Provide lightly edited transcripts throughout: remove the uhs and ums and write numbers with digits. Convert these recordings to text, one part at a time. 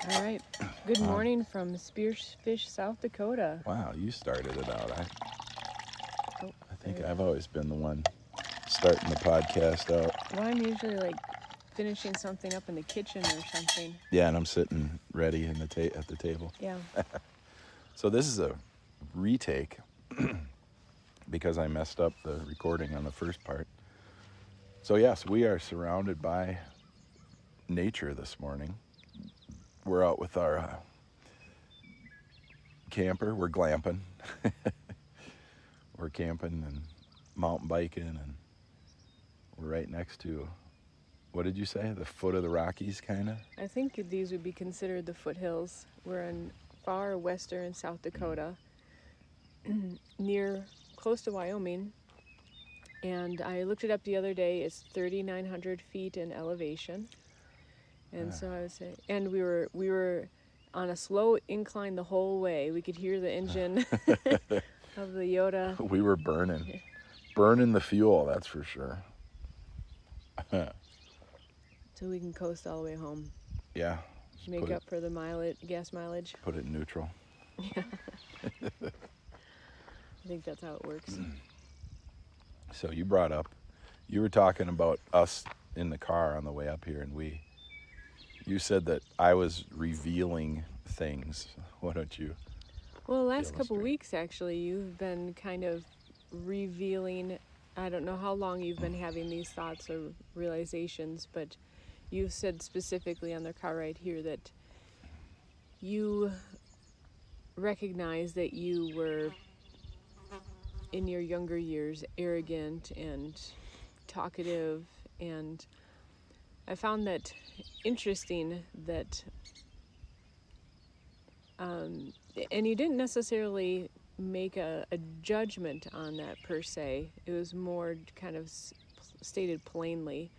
All right. Good morning from Spearfish, South Dakota. Wow, you started it out. Oh, I think there. I've always been the one starting the podcast out. Well, I'm usually like finishing something up in the kitchen or something. Yeah, and I'm sitting ready at the table. Yeah. So this is a retake because I messed up the recording on the first part. So yes, we are surrounded by nature this morning. We're out with our camper. We're glamping. We're camping and mountain biking, and we're right next to, what did you say? The foot of the Rockies, kind of? I think these would be considered the foothills. We're in far western South Dakota, close to Wyoming. And I looked it up the other day. It's 3,900 feet in elevation. And so I would say, and we were on a slow incline the whole way. We could hear the engine of the Yoda. We were burning the fuel, that's for sure. So we can coast all the way home. Yeah. Make up for the gas mileage. Put it in neutral. Yeah. I think that's how it works. So you were talking about us in the car on the way up here, and you said that I was revealing things. Why don't you? Well, the last couple weeks, actually, you've been kind of revealing. I don't know how long you've been having these thoughts or realizations, but you said specifically on the car ride here that you recognize that you were, in your younger years, arrogant and talkative, and I found that interesting that, and you didn't necessarily make a judgment on that per se. It was more kind of stated plainly.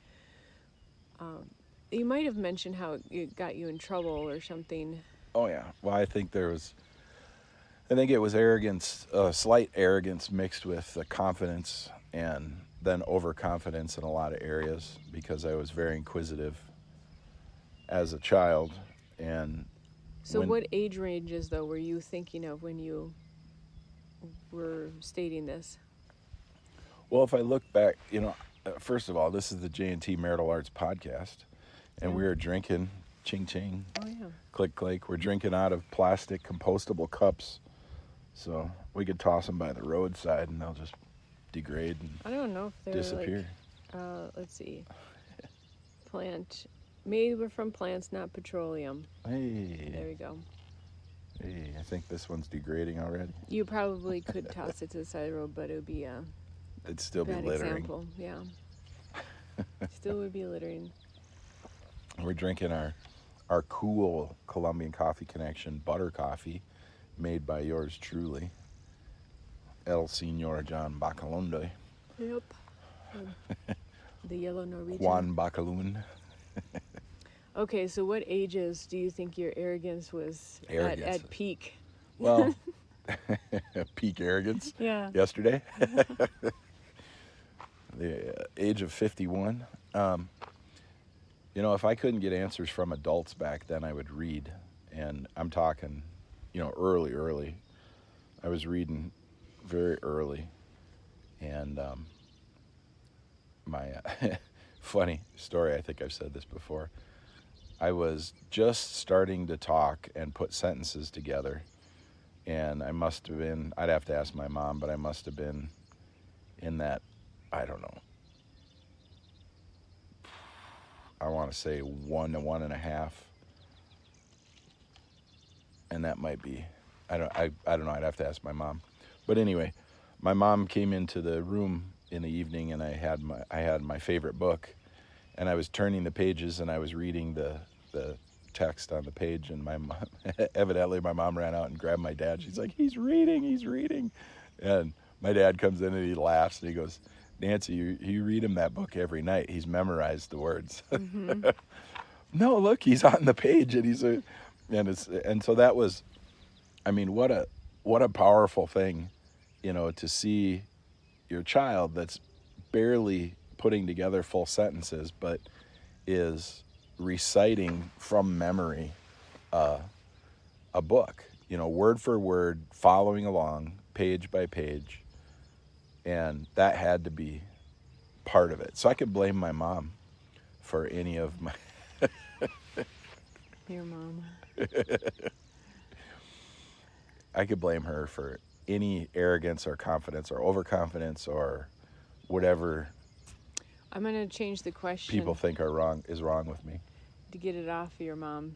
You might have mentioned how it got you in trouble or something. Oh yeah. Well, I think it was arrogance, slight arrogance mixed with confidence, and then overconfidence in a lot of areas because I was very inquisitive as a child. And so what age ranges, though, were you thinking of when you were stating this? Well, if I look back, first of all, this is the J&T Marital Arts podcast, and we are drinking, ching ching, click click. We're drinking out of plastic compostable cups, so we could toss them by the roadside and they'll just degrade and I don't know if they're disappear. Let's see, made from plants, not petroleum. Hey. There we go. Hey, I think this one's degrading already. You probably could toss it to the side of the road, but it would be it'd still bad be littering. Example. Yeah. Still would be littering. We're drinking our cool Colombian Coffee Connection butter coffee, made by yours truly, El Señor John Bacalunde. Yep. The yellow Norwegian. Juan Bacalun. Okay, so what ages do you think your arrogance was at peak? Well, peak arrogance? Yeah. Yesterday? The age of 51. If I couldn't get answers from adults back then, I would read. And I'm talking, early. I was reading very early. And my funny story, I think I've said this before. I was just starting to talk and put sentences together. And I must have been, I'd have to ask my mom, but I must have been in that, I don't know, I want to say 1 to 1.5. And that might be, I don't know, I'd have to ask my mom. But anyway, my mom came into the room in the evening, and I had my favorite book, and I was turning the pages and I was reading the text on the page, and evidently my mom ran out and grabbed my dad. She's like, he's reading. And my dad comes in and he laughs and he goes, Nancy, you read him that book every night. He's memorized the words. Mm-hmm. No, look, he's on the page, and so that was, I mean, what a powerful thing, to see your child that's barely putting together full sentences, but is reciting from memory a book, word for word, following along, page by page, and that had to be part of it. So I could blame my mom for any of my. Your mom. I could blame her for any arrogance or confidence or overconfidence or whatever I'm going to change the people question think is wrong with me. to get it off of your mom.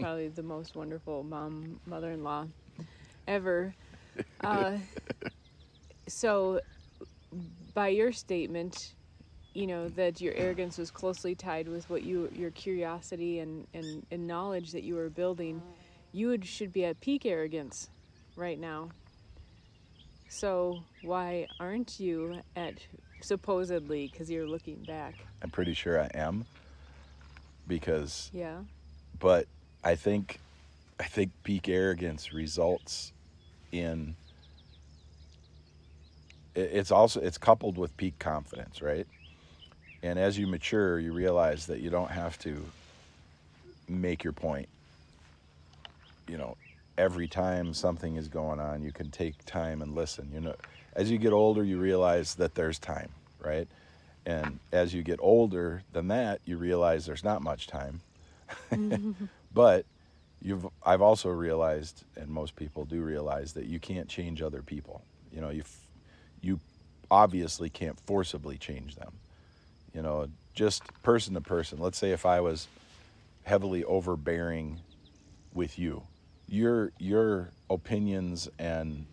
Probably the most wonderful mother-in-law ever. Uh, so, by your statement, that your arrogance was closely tied with your curiosity and knowledge that you were building, should be at peak arrogance right now. So why aren't you at, supposedly, because you're looking back? I'm pretty sure I am because, Yeah. but I think peak arrogance results in it's coupled with peak confidence, right? And as you mature, you realize that you don't have to make your point. Every time something is going on, you can take time and listen. As you get older, you realize that there's time, right? And as you get older than that, you realize there's not much time. But I've also realized, and most people do realize, that you can't change other people. You obviously can't forcibly change them. Just person to person. Let's say if I was heavily overbearing with you, your opinions and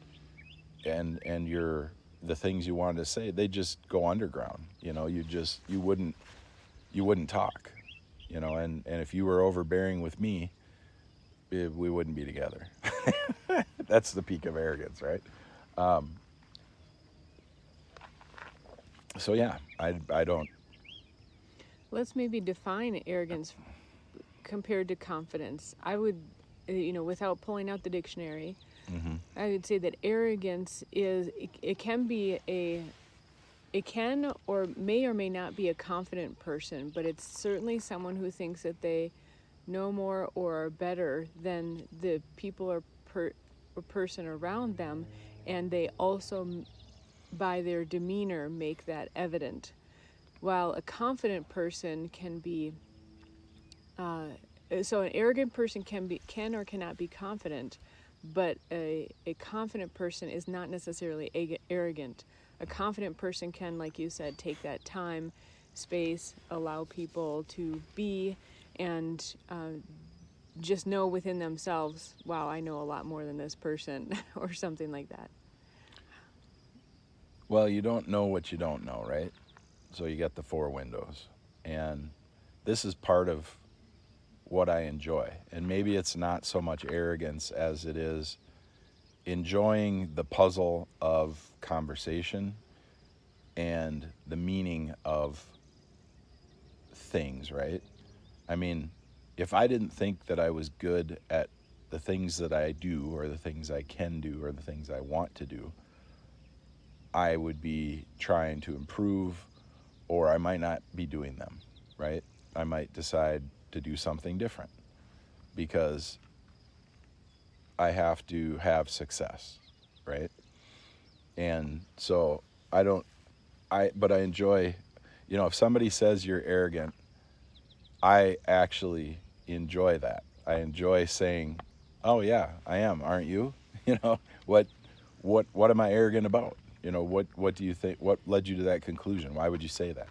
the things you wanted to say, they just go underground. You wouldn't talk. And if you were overbearing with me, we wouldn't be together. That's the peak of arrogance, right? So yeah, I don't. Let's maybe define arrogance compared to confidence. I would, without pulling out the dictionary, I would say that arrogance it can or may not be a confident person, but it's certainly someone who thinks that they know more or are better than the people or person around them, and they also, by their demeanor, make that evident. While a confident person can be, so an arrogant person can or cannot be confident, but a confident person is not necessarily arrogant. A confident person can, like you said, take that time, space, allow people to be, and just know within themselves, wow, I know a lot more than this person, or something like that. Well, you don't know what you don't know, right? So you got the four windows. And this is part of what I enjoy. And maybe it's not so much arrogance as it is enjoying the puzzle of conversation and the meaning of things, right? I mean, if I didn't think that I was good at the things that I do or the things I can do or the things I want to do, I would be trying to improve, or I might not be doing them, right? I might decide to do something different because I have to have success, right? And so but I enjoy, if somebody says you're arrogant, I actually enjoy that. I enjoy saying, "Oh yeah, I am, aren't you?" What what am I arrogant about? What do you think? What led you to that conclusion? Why would you say that?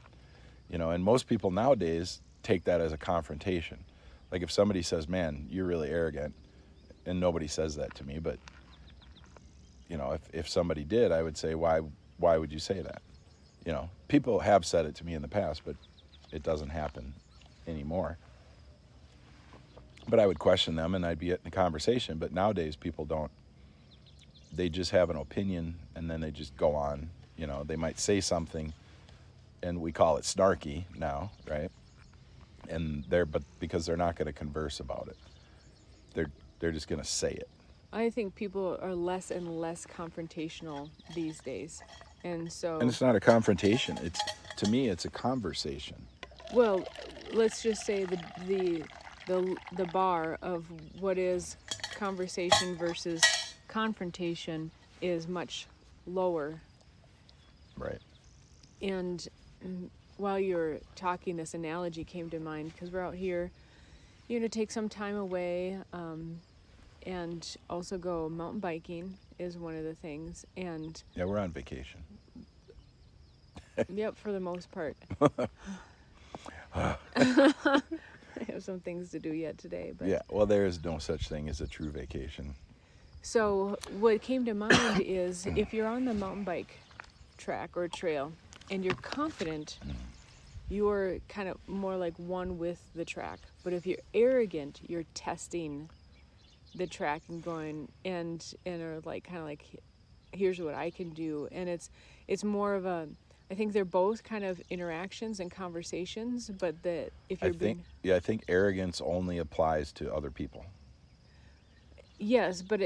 And most people nowadays take that as a confrontation. Like if somebody says, "Man, you're really arrogant," and nobody says that to me, but if somebody did, I would say, why would you say that? People have said it to me in the past, but it doesn't happen anymore. But I would question them and I'd be in the conversation. But nowadays people don't. They just have an opinion and then they just go on. They might say something, and we call it snarky now, right? But because they're not going to converse about it, they're just going to say it. I think people are less and less confrontational these days. And so, And it's not a confrontation. To me, it's a conversation. well, let's just say the the bar of what is conversation versus confrontation is much lower. Right. And while you're talking, this analogy came to mind because we're out here, take some time away, and also go mountain biking is one of the things. And yeah, we're on vacation. Yep, for the most part. I have some things to do yet today, but yeah, well, there is no such thing as a true vacation. So what came to mind is if you're on the mountain bike track or trail and you're confident, you're kind of more like one with the track. But if you're arrogant, you're testing the track and going and are like kind of like, here's what I can do. And it's more of a, I think they're both kind of interactions and conversations, but that if you're I think arrogance only applies to other people. Yes, but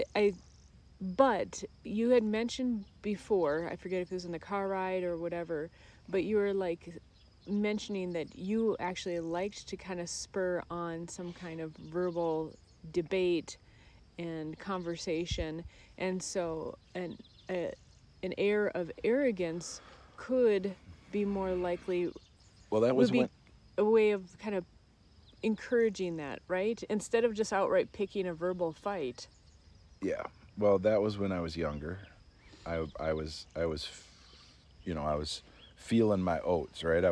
you had mentioned before, I forget if it was in the car ride or whatever, but you were like mentioning that you actually liked to kind of spur on some kind of verbal debate and conversation. And so an air of arrogance could be more likely, Well, that was would be a way of kind of encouraging that, right? Instead of just outright picking a verbal fight. Yeah. Well, that was when I was younger. I was feeling my oats, right? I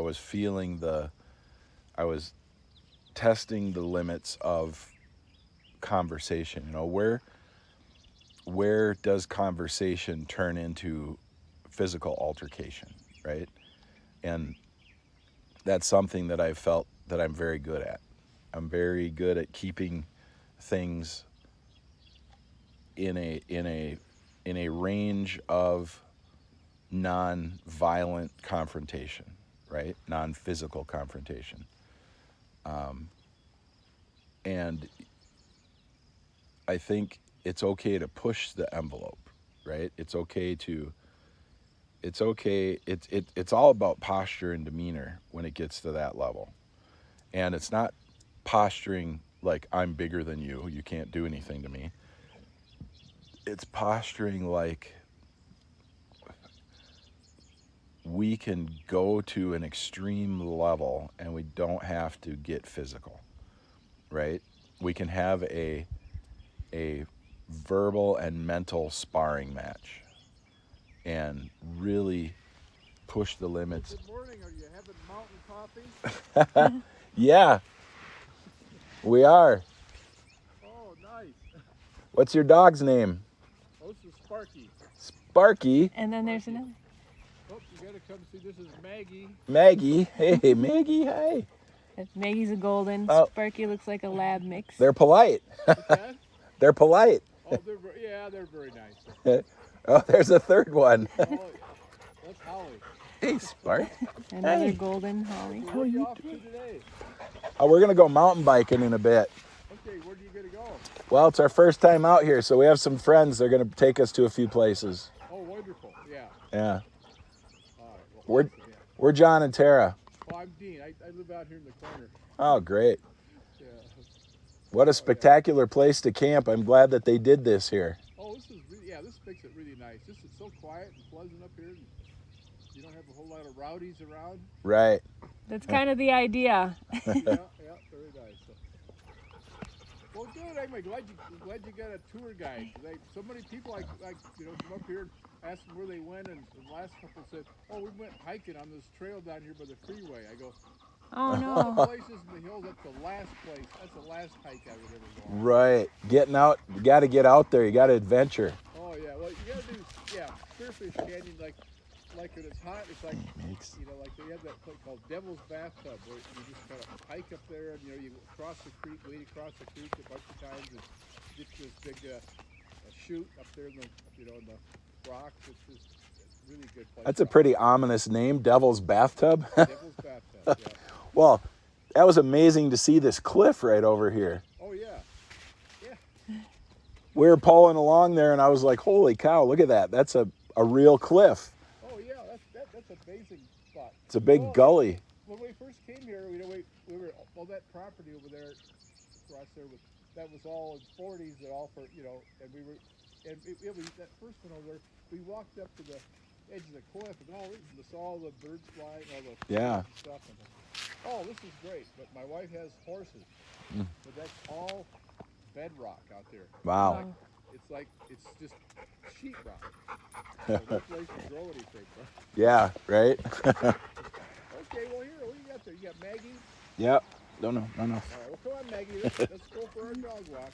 was testing the limits of conversation. Where does conversation turn into physical altercation, right? And that's something that I felt that I'm very good at. I'm very good at keeping things in a range of non-violent confrontation, right? Non-physical confrontation. And I think it's okay to push the envelope, right? It's all about posture and demeanor when it gets to that level. And it's not posturing like I'm bigger than you, you can't do anything to me. It's posturing like we can go to an extreme level and we don't have to get physical, right? We can have a verbal and mental sparring match and really push the limits. Good morning. Are you having mountain coffee? Yeah, we are. Oh, nice. What's your dog's name? Oh, this is Sparky. Sparky. And then there's another. Oh, you gotta come see. This is Maggie. Maggie. Hey, Maggie. Hi. Maggie's a golden. Oh. Sparky looks like a lab mix. They're polite. What's that? They're polite. Oh, they're very nice. Oh, there's a third one. Oh, that's Holly. Hey, Spark. Another Hey. golden Holly. Where are you off to today? Oh, we're gonna go mountain biking in a bit. Okay, where do you gonna go? Well, it's our first time out here, so we have some friends. They're gonna take us to a few places. Oh, wonderful. Yeah. Yeah. All right. Well, awesome, yeah. We're Jon and Tara. Oh, I'm Dean. I live out here in the corner. Oh, great. Yeah. What a spectacular place to camp. I'm glad that they did this here. Oh, this makes it really nice. This is so quiet and pleasant up here. And you don't have a whole lot of rowdies around. Right. That's kind of the idea. Yeah, very nice. Well, good. I'm glad you got a tour guide. So many people come up here and ask them where they went, and the last couple said, "Oh, we went hiking on this trail down here by the freeway." I go, Oh "All no. the places in the hills. That's the last place. That's the last hike I would ever go on." Right. Getting out. You got to get out there. You got to adventure. Oh yeah. Well, you gotta do Spearfish Canyon like when it's hot. It's like like they have that place called Devil's Bathtub where you just kind of hike up there and you cross the creek, wade across the creek a bunch of times and get to this big chute up there in the rocks. It's just a really good place. That's a pretty ominous name, Devil's Bathtub. Devil's Bathtub. Yeah. Well, that was amazing to see this cliff right over here. Oh yeah. We were pulling along there, and I was like, "Holy cow! Look at that! That's a real cliff. Oh yeah. That's a amazing spot. It's a big gully." When we first came here, we were all that property over there across there that was all in 40s and all for, and we were, and it was that first one over there, we walked up to the edge of the cliff and all the birds flying, all the stuff. And this is great. But my wife has horses, but that's all bedrock out there. Wow. It's just sheetrock. So no place to grow anything. Yeah, right? Okay, well, here, what do you got there? You got Maggie? Yep. No. All right, well, come on, Maggie. Let's go for our dog walk.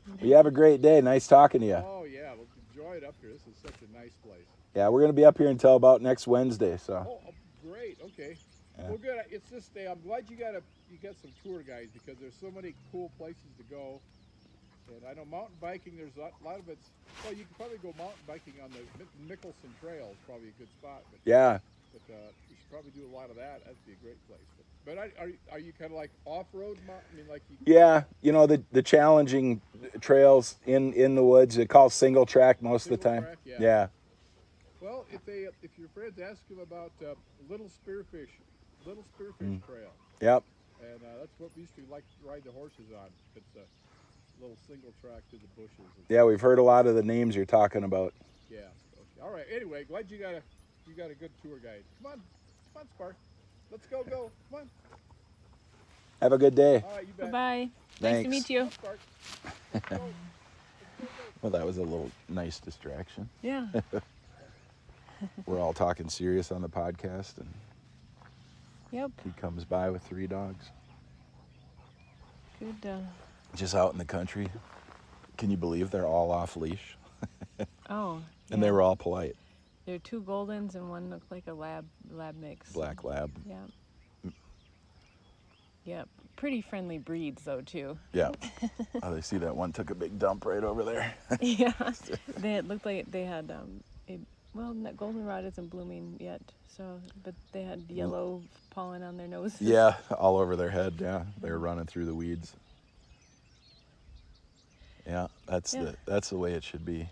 Well, you have a great day. Nice talking to you. Oh, yeah. Well, enjoy it up here. This is such a nice place. Yeah, we're going to be up here until about next Wednesday, so. Oh, great. Okay. Yeah. Well, good. It's this day. I'm glad you got some tour guides because there's so many cool places to go. And I know mountain biking, there's a lot of it's, well, you can probably go mountain biking on the Mickelson Trail. Is probably a good spot. But, yeah. But you should probably do a lot of that. That'd be a great place. But are you kind of like off-road? I mean, like you... Yeah, the challenging trails in the woods. They call single track most of the time. Track, yeah. Well, if your friends ask them about Little Spearfish Trail. Yep. And that's what we used to like to ride the horses on. It's a little single track through the bushes. Yeah, we've heard a lot of the names you're talking about. Yeah. Okay. All right. Anyway, glad you got a good tour guide. Come on, Spark. Let's go. Come on. Have a good day. All right, you bet. Bye. Thanks. Nice to meet you. Spark. Let's go. Well, that was a little nice distraction. Yeah. We're all talking serious on the podcast, and Yep. he comes by with 3 dogs. Good. Just out in the country. Can you believe they're all off leash? Oh. And yeah. they were all polite. There are 2 Goldens and one looked like a lab mix. Black lab. Yeah. Yep. Pretty friendly breeds though too. Yeah. Oh, they see that one took a big dump right over there. Yeah. It looked like they had goldenrod isn't blooming yet, but they had yellow pollen on their noses. Yeah, all over their head. Yeah, they were running through the weeds. Yeah, that's the way it should be.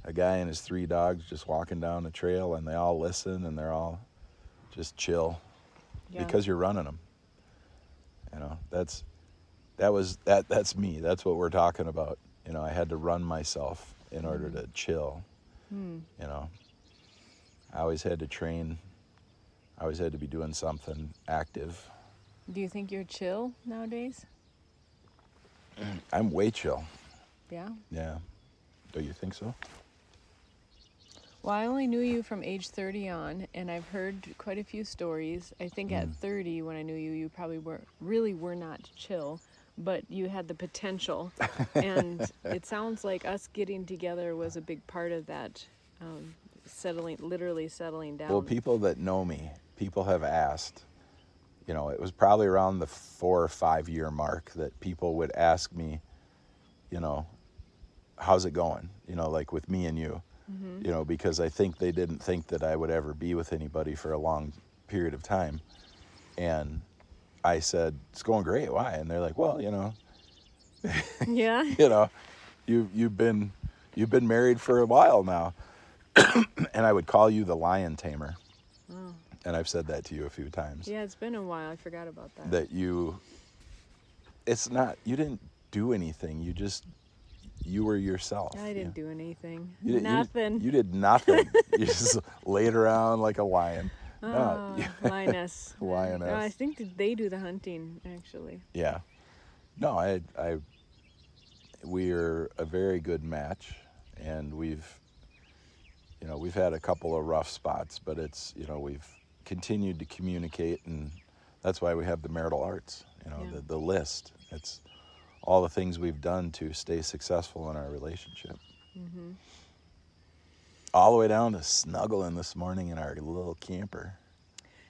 A guy and his 3 dogs just walking down the trail, and they all listen, and they're all just chill because you're running them. That's me. That's what we're talking about. I had to run myself in order to chill. I always had to train. I always had to be doing something active. Do you think you're chill nowadays? I'm way chill. Yeah? Yeah. Do you think so? Well, I only knew you from age 30 on, and I've heard quite a few stories. I think at 30, when I knew you, you probably were not chill, but you had the potential. And it sounds like us getting together was a big part of that, literally settling down. Well, people that know me, people have asked, it was probably around the 4 or 5 year mark that people would ask me, how's it going? Like with me and you. Because I think they didn't think that I would ever be with anybody for a long period of time. And I said, it's going great. Why? And they're like, well, Yeah. You've been married for a while now. And I would call you the lion tamer. Oh. And I've said that to you a few times. Yeah, it's been a while. I forgot about that. That you didn't do anything. You were yourself. I didn't do anything. Nothing. You did nothing. You just laid around like a lion. Oh, lioness. Lioness. No, I think they do the hunting, actually. Yeah. No, we're a very good match, and we've had a couple of rough spots, but it's, we've continued to communicate, and that's why we have the Marital Arts, the list. It's all the things we've done to stay successful in our relationship. Mm-hmm. All the way down to snuggling this morning in our little camper.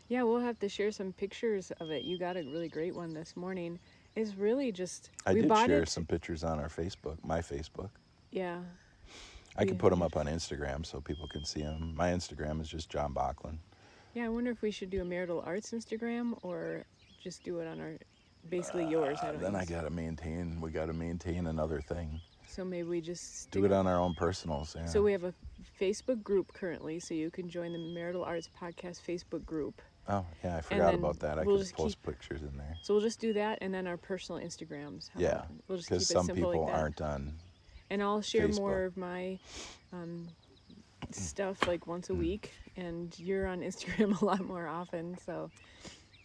Yeah, we'll have to share some pictures of it. You got a really great one this morning. It's really just... I did share some pictures on our Facebook, my Facebook. Yeah. I can put them up on Instagram so people can see them. My Instagram is just John Bachlan. Yeah, I wonder if we should do a Marital Arts Instagram or just do it on our... Basically yours. We got to maintain another thing. So maybe we just do it on our own personals. Yeah. So we have a Facebook group currently, so you can join the Marital Arts Podcast Facebook group. Oh, yeah, I forgot about that. I we'll could just post pictures in there. So we'll just do that, and then our personal Instagrams. Yeah, We'll just keep because it some simple people like that. aren't on And I'll share Facebook. more of my stuff like once a week, and you're on Instagram a lot more often, so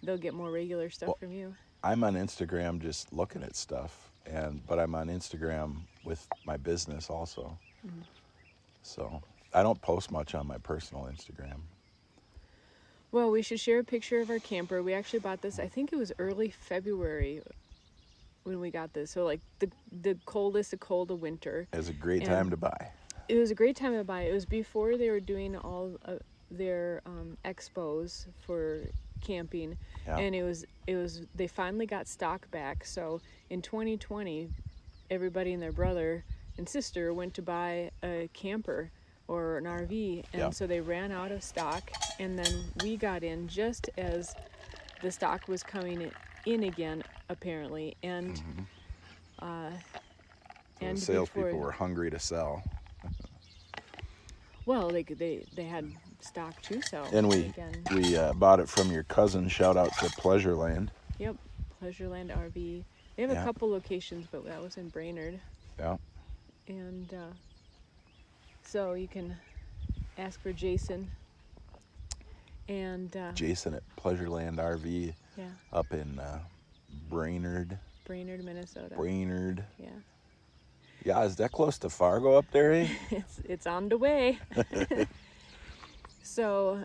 they'll get more regular stuff from you. I'm on Instagram just looking at stuff, but I'm on Instagram with my business also. Mm-hmm. So I don't post much on my personal Instagram. Well, we should share a picture of our camper. We actually bought this, I think it was early February when we got this. So like the coldest of cold of winter. It was a great time to buy. It was a great time to buy. It was before they were doing all their expos for camping, and it was they finally got stock back. So in 2020, everybody and their brother and sister went to buy a camper or an RV, and so they ran out of stock, and then we got in just as the stock was coming in again, apparently, and the salespeople were hungry to sell. Well, they had stock to sell. And we bought it from your cousin. Shout out to Pleasureland. Yep, Pleasureland RV. They have a couple locations, but that was in Brainerd. Yeah. And so you can ask for Jason. And Jason at Pleasureland RV. Yeah. Up in Brainerd. Brainerd, Minnesota. Brainerd. Yeah. Yeah, is that close to Fargo up there, eh? It's on the way. So,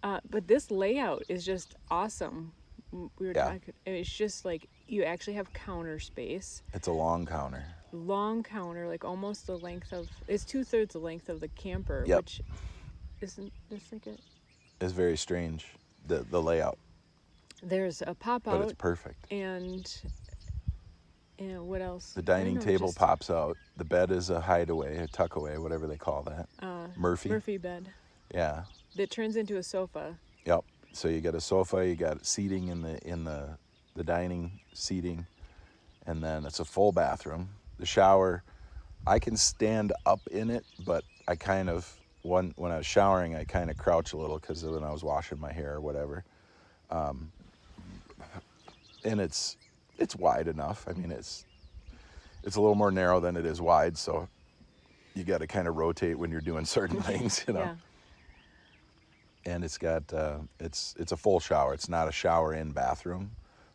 but this layout is just awesome. We were talking. It's just like you actually have counter space. It's a long counter. Long counter, like almost the length of. It's 2/3 the length of the camper, which isn't just like it. It's very strange. The layout. There's a pop out. But it's perfect. And what else? The dining table pops out. The bed is a hideaway, a tuckaway, whatever they call that. Murphy bed. Yeah. That turns into a sofa. Yep. So you got a sofa, you got seating in the dining seating, and then it's a full bathroom. The shower, I can stand up in it, but I kind of when I was showering, I kind of crouch a little because when I was washing my hair or whatever. And it's wide enough. I mean, it's a little more narrow than it is wide, so you got to kind of rotate when you're doing certain things, you know. Yeah. And it's got it's a full shower. It's not a shower-in bathroom,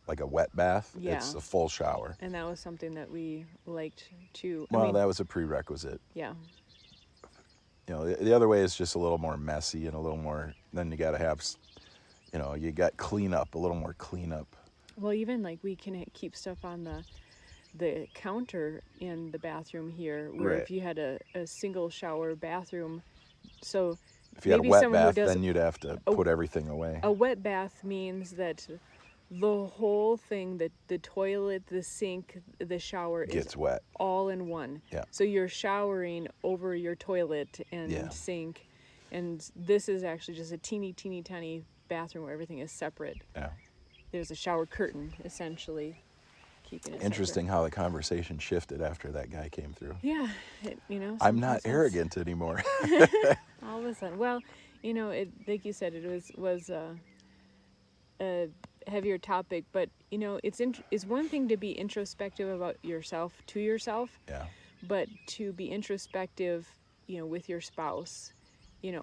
like a wet bath. Yeah. It's a full shower. And that was something that we liked too. Well, that was a prerequisite. Yeah. You know, the other way is just a little more messy and a little more. Then you got to have, you got cleanup, a little more cleanup. Well, even like we can keep stuff on the counter in the bathroom here, where if you had a single shower bathroom, so if you had a wet bath, then you'd have to put everything away. A wet bath means that the whole thing, the toilet, the sink, the shower gets wet, all in one. Yeah. So you're showering over your toilet and sink, and this is actually just a teeny tiny bathroom where everything is separate. Yeah. There's a shower curtain, essentially, keeping it Interesting separate. how the conversation shifted after that guy came through. Yeah, I'm not arrogant anymore. All of a sudden, well, like you said, it was a heavier topic, but it's one thing to be introspective about yourself to yourself. Yeah. But to be introspective, with your spouse,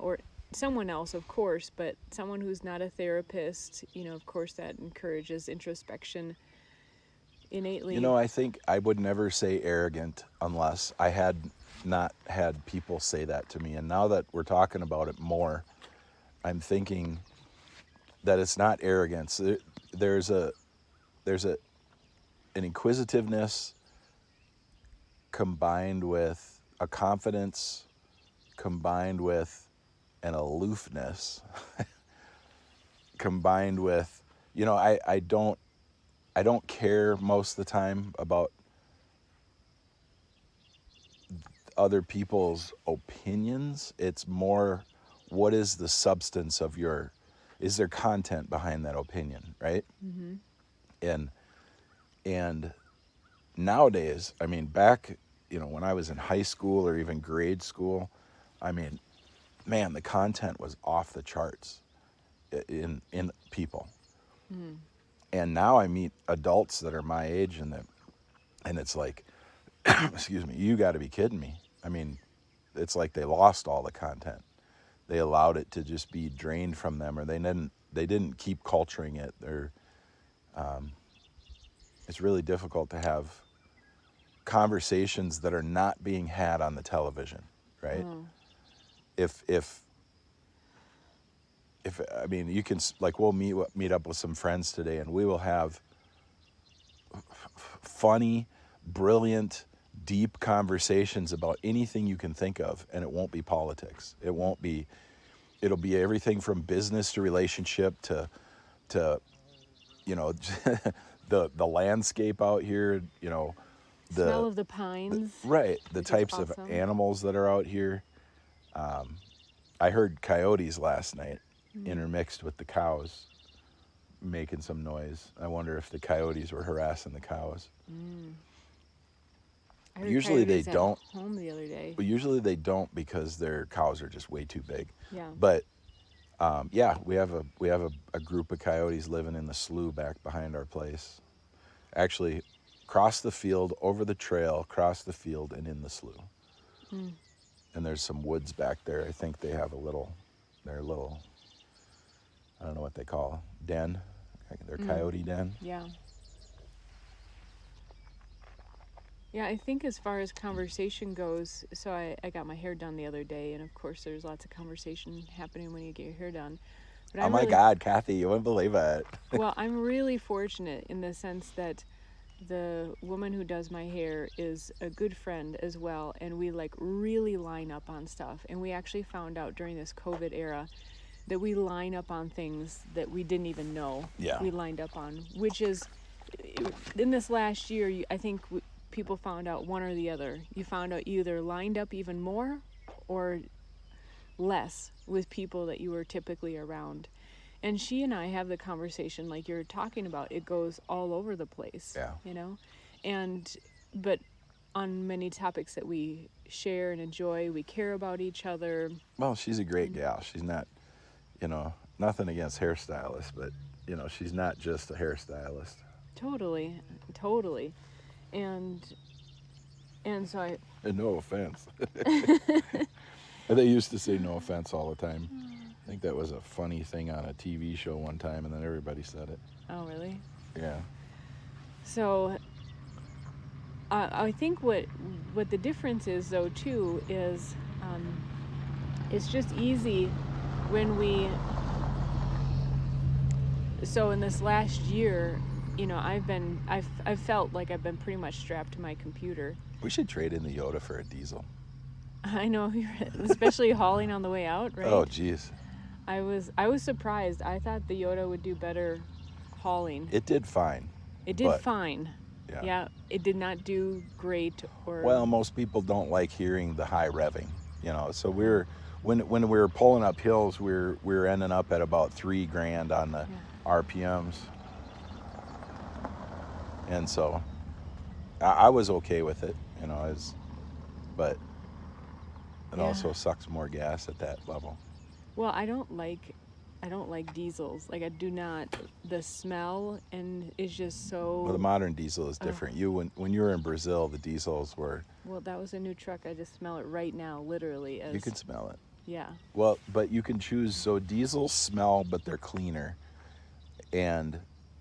or someone else, of course, but someone who's not a therapist, of course that encourages introspection innately. I think I would never say arrogant unless I had not had people say that to me. And now that we're talking about it more, I'm thinking that it's not arrogance. There's an inquisitiveness combined with a confidence, combined with an aloofness, combined with, I don't care most of the time about other people's opinions. It's more, what is the substance of is there content behind that opinion, right? Mm-hmm. And nowadays, I mean, back, when I was in high school or even grade school, I mean, man, the content was off the charts. in people. And now I meet adults that are my age, and it's like, excuse me, you got to be kidding me. I mean, it's like they lost all the content. They allowed it to just be drained from them, or they didn't keep culturing it. It's really difficult to have conversations that are not being had on the television, right? If I mean, you can, like, we'll meet up with some friends today, and we will have funny, brilliant, deep conversations about anything you can think of, and it won't be politics. It'll be everything from business to relationship to the landscape out here, Smell of the pines. right, the which is types of awesome. animals that are out here. I heard coyotes last night intermixed with the cows making some noise. I wonder if the coyotes were harassing the cows. I heard Usually they coyotes at don't. home the other day. Well, usually they don't because their cows are just way too big. Yeah. But yeah, we have a group of coyotes living in the slough back behind our place. Actually, across the field, over the trail, across the field, and in the slough. And there's some woods back there. I think they have their little, I don't know what they call den, their coyote den. Yeah. Yeah, I think as far as conversation goes, so I got my hair done the other day, and of course there's lots of conversation happening when you get your hair done. But Oh my God, Kathy, you wouldn't believe it. Well, I'm really fortunate in the sense that the woman who does my hair is a good friend as well, and we like really line up on stuff. And we actually found out during this COVID era that we line up on things that we didn't even know we lined up on, which is, in this last year, I think people found out one or the other. You found out you either lined up even more or less with people that you were typically around. And she and I have the conversation like you're talking about. It goes all over the place, but on many topics that we share and enjoy, we care about each other. Well, she's a great gal. She's not, nothing against hairstylists, but, she's not just a hairstylist. Totally. And so And no offense. They used to say no offense all the time. I think that was a funny thing on a TV show one time, and then everybody said it. Oh, really? Yeah. So I think what the difference is, though, too, is it's just easy when so in this last year, I've felt like I've been pretty much strapped to my computer. We should trade in the Yoda for a diesel. I know, especially hauling on the way out, right? Oh, geez. I was surprised. I thought the Yoda would do better hauling. It did fine. It did fine. Yeah. It did not do great. Well, most people don't like hearing the high revving, So when we were pulling up hills, we were ending up at about $3,000 on the RPMs, and so I was okay with it, but it also sucks more gas at that level. Well, I don't like diesels. Like, I do not. The smell and is just so. Well, the modern diesel is different. When you were in Brazil, the diesels were. Well, that was a new truck. I just smell it right now, literally. You can smell it. Yeah. Well, but you can choose. So diesels smell, but they're cleaner, and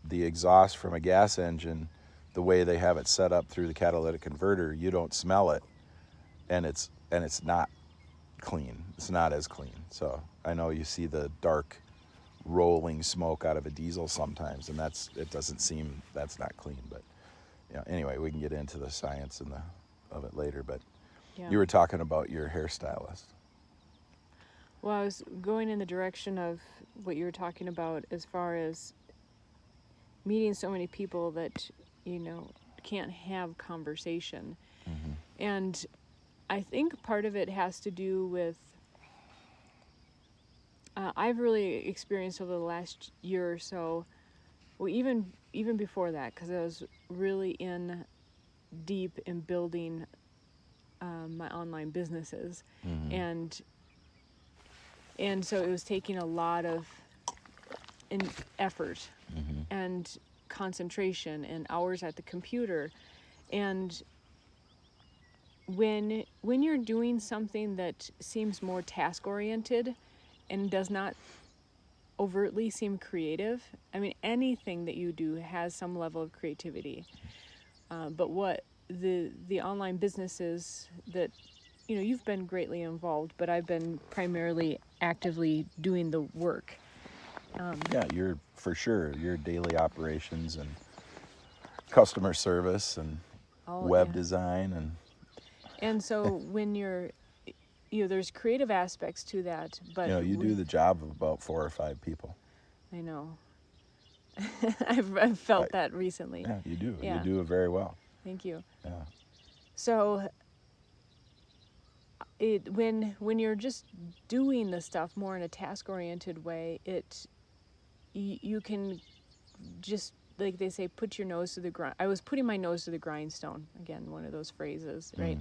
the exhaust from a gas engine, the way they have it set up through the catalytic converter, you don't smell it, and it's not clean. It's not as clean. So I know you see the dark rolling smoke out of a diesel sometimes, and that's not clean. But anyway, we can get into the science of it later. But you were talking about your hairstylist. Well, I was going in the direction of what you were talking about as far as meeting so many people that can't have conversation. And I think part of it has to do with I've really experienced over the last year or so, well, even before that, because I was really in deep in building my online businesses, and so it was taking a lot of and effort and concentration and hours at the computer. And when you're doing something that seems more task oriented and does not overtly seem creative, I mean, anything that you do has some level of creativity. But what the online businesses that, you've been greatly involved, but I've been primarily actively doing the work. Yeah, you're for sure. Your daily operations and customer service and web design and so when you're, there's creative aspects to that, but you do the job of about 4 or 5 people. I know. I've felt that recently. Yeah, you do. Yeah. You do it very well. Thank you. Yeah. So when you're just doing the stuff more in a task-oriented way, you can just, like they say, put your nose to the grind. I was putting my nose to the grindstone, again, one of those phrases, right?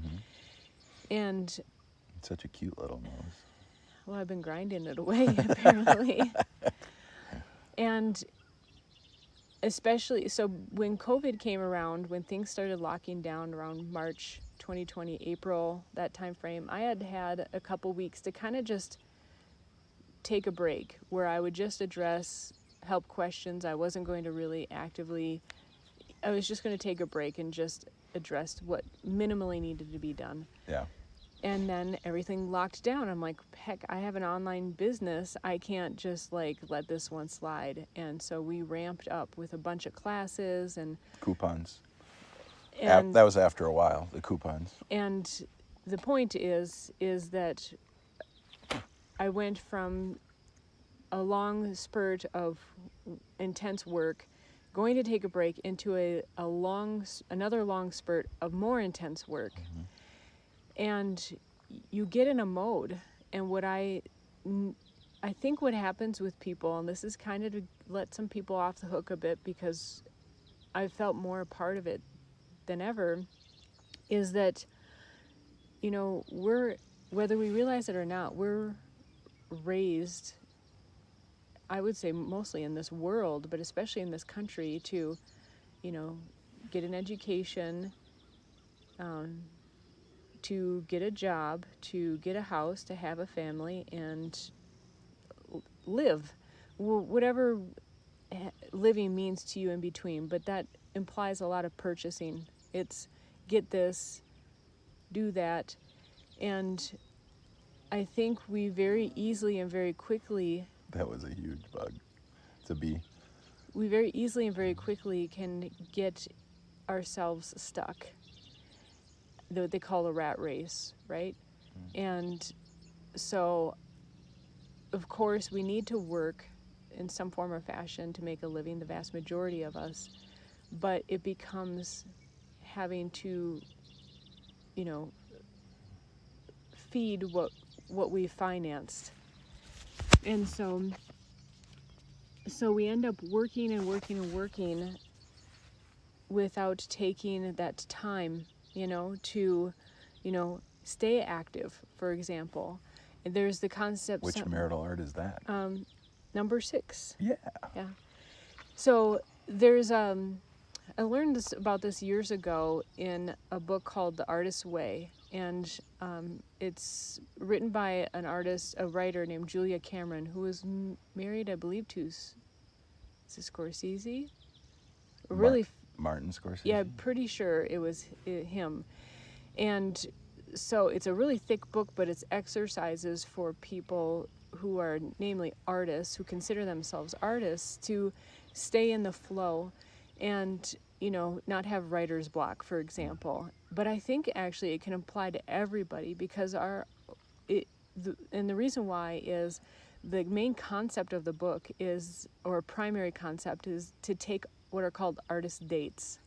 And It's such a cute little nose. well, I've been grinding it away apparently. And especially, so when COVID came around, when things started locking down around March 2020, April, that time frame, I had a couple weeks to kind of just take a break where I would just address help questions. I wasn't going to really actively, I was just going to take a break and just address what minimally needed to be done. Yeah. And then everything locked down. I'm like, heck, I have an online business. I can't just let this one slide. And so we ramped up with a bunch of classes and coupons. And that was after a while, the coupons. And the point is that I went from a long spurt of intense work, going to take a break, into another long spurt of more intense work. And you get in a mode. And what I think what happens with people, and this is kind of to let some people off the hook a bit because I felt more a part of it than ever, is that, whether we realize it or not, we're raised, I would say mostly in this world, but especially in this country, to, get an education, to get a job, to get a house, to have a family, and live. Whatever living means to you in between, but that implies a lot of purchasing. It's get this, do that, and I think we very easily and very quickly... That was a huge bug to be. We very easily and very quickly can get ourselves stuck. What they call a rat race, right? And so, of course, we need to work in some form or fashion to make a living, the vast majority of us, but it becomes having to, feed what we financed. And so we end up working and working and working without taking that time, to, stay active, for example. And there's the concept... Which marital art is that? Number 6. Yeah. Yeah. So there's... I learned about this years ago in a book called The Artist's Way. And it's written by a writer named Julia Cameron, who was married, I believe, to... Is it Scorsese? Martin Scorsese? Yeah, pretty sure it was him. And so it's a really thick book, but it's exercises for people who are namely artists, who consider themselves artists, to stay in the flow and, not have writer's block, for example. But I think actually it can apply to everybody because and the reason why is the main concept of the book or primary concept is to take what are called artist dates.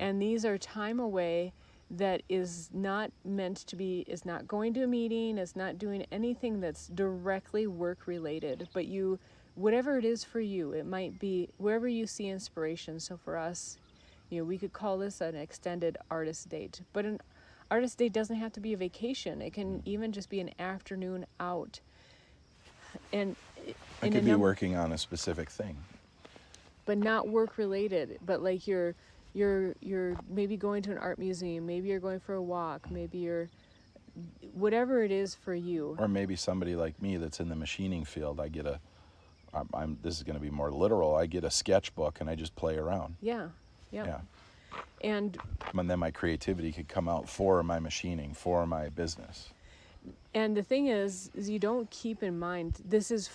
And these are time away that is not is not going to a meeting, is not doing anything that's directly work related, but whatever it is for you, it might be wherever you see inspiration. So for us, we could call this an extended artist date, but an artist date doesn't have to be a vacation. It can even just be an afternoon out. And I could be working on a specific thing. But not work related, but like you're maybe going to an art museum, maybe you're going for a walk, maybe you're whatever it is for you. Or maybe somebody like me that's in the machining field, I get this is going to be more literal, I get a sketchbook and I just play around. Yeah. And then my creativity could come out for my machining, for my business. And the thing is you don't keep in mind, this is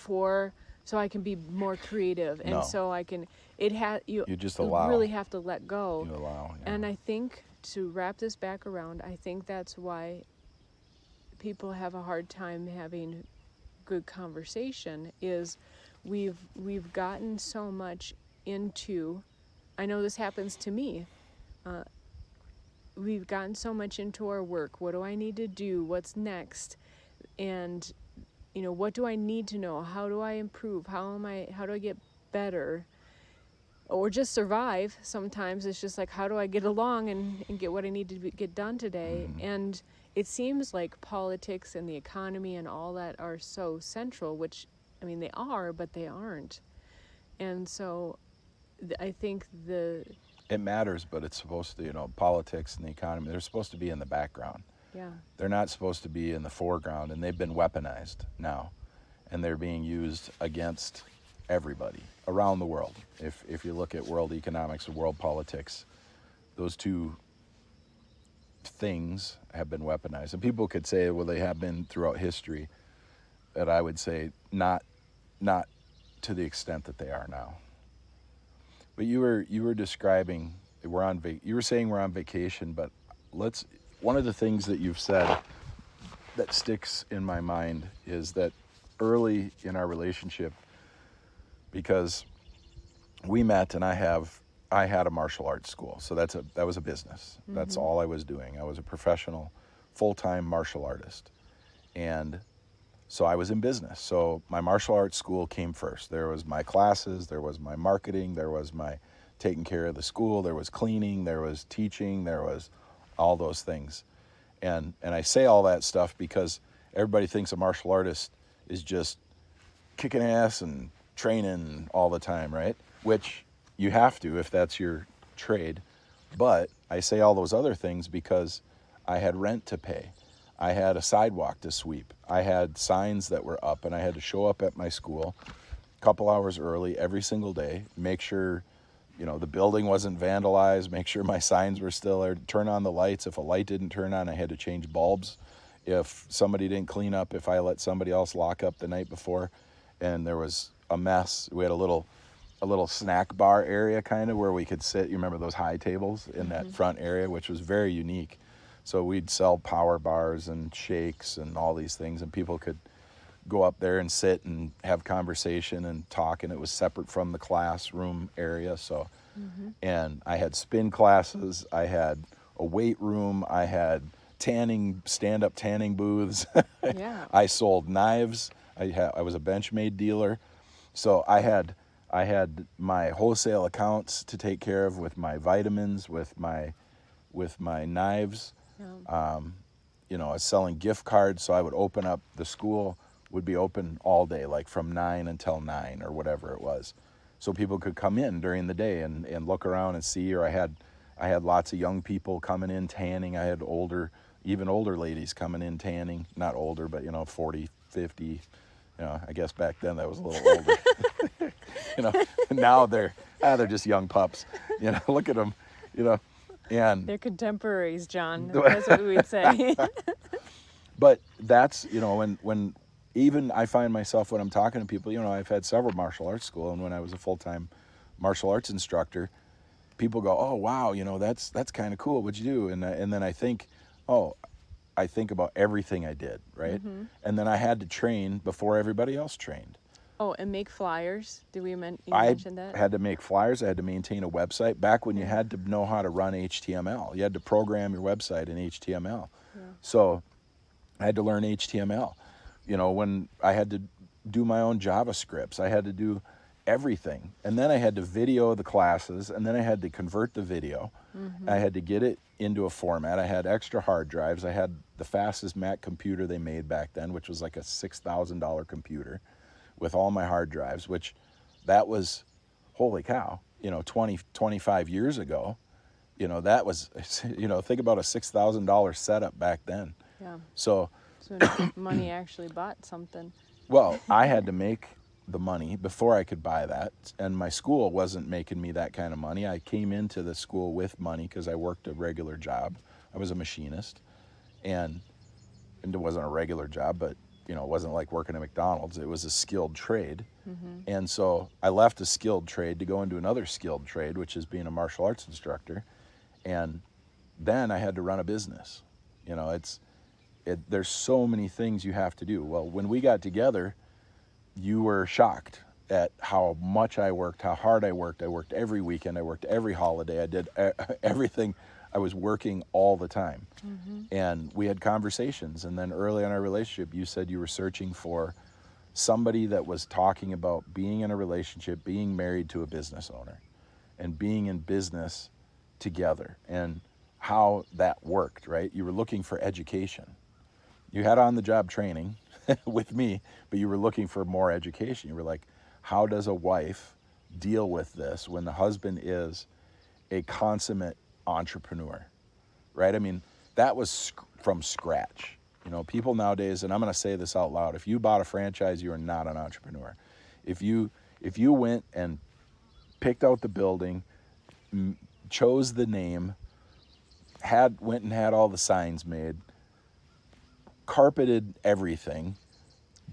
so I can be more creative, and so I can. You just allow. You really have to let go. You allow. Yeah. And I think, to wrap this back around, I think that's why people have a hard time having good conversation. Is we've gotten so much into. I know this happens to me. We've gotten so much into our work. What do I need to do? What's next? And what do I need to know? How do I improve? How do I get better? Or just survive. Sometimes it's just like, how do I get along and get what I need to get done today? Mm-hmm. And it seems like politics and the economy and all that are so central, which, I mean, they are, but they aren't. And so I think it matters, but it's supposed to, politics and the economy, they're supposed to be in the background. Yeah. They're not supposed to be in the foreground, and they've been weaponized now, and they're being used against everybody around the world. If you look at world economics or world politics, those two things have been weaponized. And people could say, well, they have been throughout history, but I would say not to the extent that they are now. But you were describing you were saying we're on vacation, but one of the things that you've said that sticks in my mind is that early in our relationship, because we met and I had a martial arts school, so that was a business. Mm-hmm. That's all I was doing. I was a professional, full-time martial artist, and so I was in business. So my martial arts school came first. There was my classes, there was my marketing, there was my taking care of the school, there was cleaning, there was teaching, there was all those things. And I say all that stuff because everybody thinks a martial artist is just kicking ass and training all the time, right? Which you have to if that's your trade. But I say all those other things because I had rent to pay. I had a sidewalk to sweep. I had signs that were up, and I had to show up at my school a couple hours early every single day, make sure, the building wasn't vandalized, make sure my signs were still there, turn on the lights. If a light didn't turn on, I had to change bulbs. If somebody didn't clean up, if I let somebody else lock up the night before and there was a mess, we had a little snack bar area kind of where we could sit. You remember those high tables in that front area, which was very unique. So we'd sell power bars and shakes and all these things, and people could go up there and sit and have conversation and talk, and it was separate from the classroom area. So, and I had spin classes, I had a weight room, I had stand-up tanning booths. Yeah. I sold knives. I was a Benchmade dealer. So I had my wholesale accounts to take care of with my vitamins, with my knives. Yeah. I was selling gift cards, so I would open up, the school would be open all day, like from 9 until 9 or whatever it was. So people could come in during the day and look around and see, or I had lots of young people coming in tanning. I had even older ladies coming in tanning, not older, but 40, 50, I guess back then that was a little older. Now they're just young pups. Look at them, and they're contemporaries, John. That's what we would say. But that's, when even I find myself when I'm talking to people, I've had several martial arts school, and when I was a full-time martial arts instructor, people go, oh, wow, that's kind of cool. What'd you do? And then I think about everything I did, right? Mm-hmm. And then I had to train before everybody else trained. Oh, and make flyers. Did we mention that? I had to make flyers. I had to maintain a website. Back when you had to know how to run HTML. You had to program your website in HTML. Yeah. So I had to learn HTML. When I had to do my own JavaScripts, I had to do everything. And then I had to video the classes, and then I had to convert the video. Mm-hmm. I had to get it into a format. I had extra hard drives. I had the fastest Mac computer they made back then, which was like a $6,000 computer with all my hard drives, which that was, holy cow, 20, 25 years ago. That was, think about a $6,000 setup back then. Yeah. So money actually bought something. Well, I had to make the money before I could buy that, and my school wasn't making me that kind of money. I came into the school with money because I worked a regular job. I was a machinist, and it wasn't a regular job, but it wasn't like working at McDonald's. It was a skilled trade. Mm-hmm. And so I left a skilled trade to go into another skilled trade, which is being a martial arts instructor. And then I had to run a business. There's so many things you have to do. Well, when we got together, you were shocked at how much I worked, how hard I worked. I worked every weekend. I worked every holiday. I did everything. I was working all the time. Mm-hmm. And we had conversations. And then early in our relationship, you said you were searching for somebody that was talking about being in a relationship, being married to a business owner, and being in business together, and how that worked, right? You were looking for education. You had on-the-job training with me, but you were looking for more education. You were like, how does a wife deal with this when the husband is a consummate entrepreneur, right? I mean, that was from scratch. People nowadays, and I'm going to say this out loud, if you bought a franchise, you are not an entrepreneur. If you went and picked out the building, chose the name, went and had all the signs made, carpeted everything,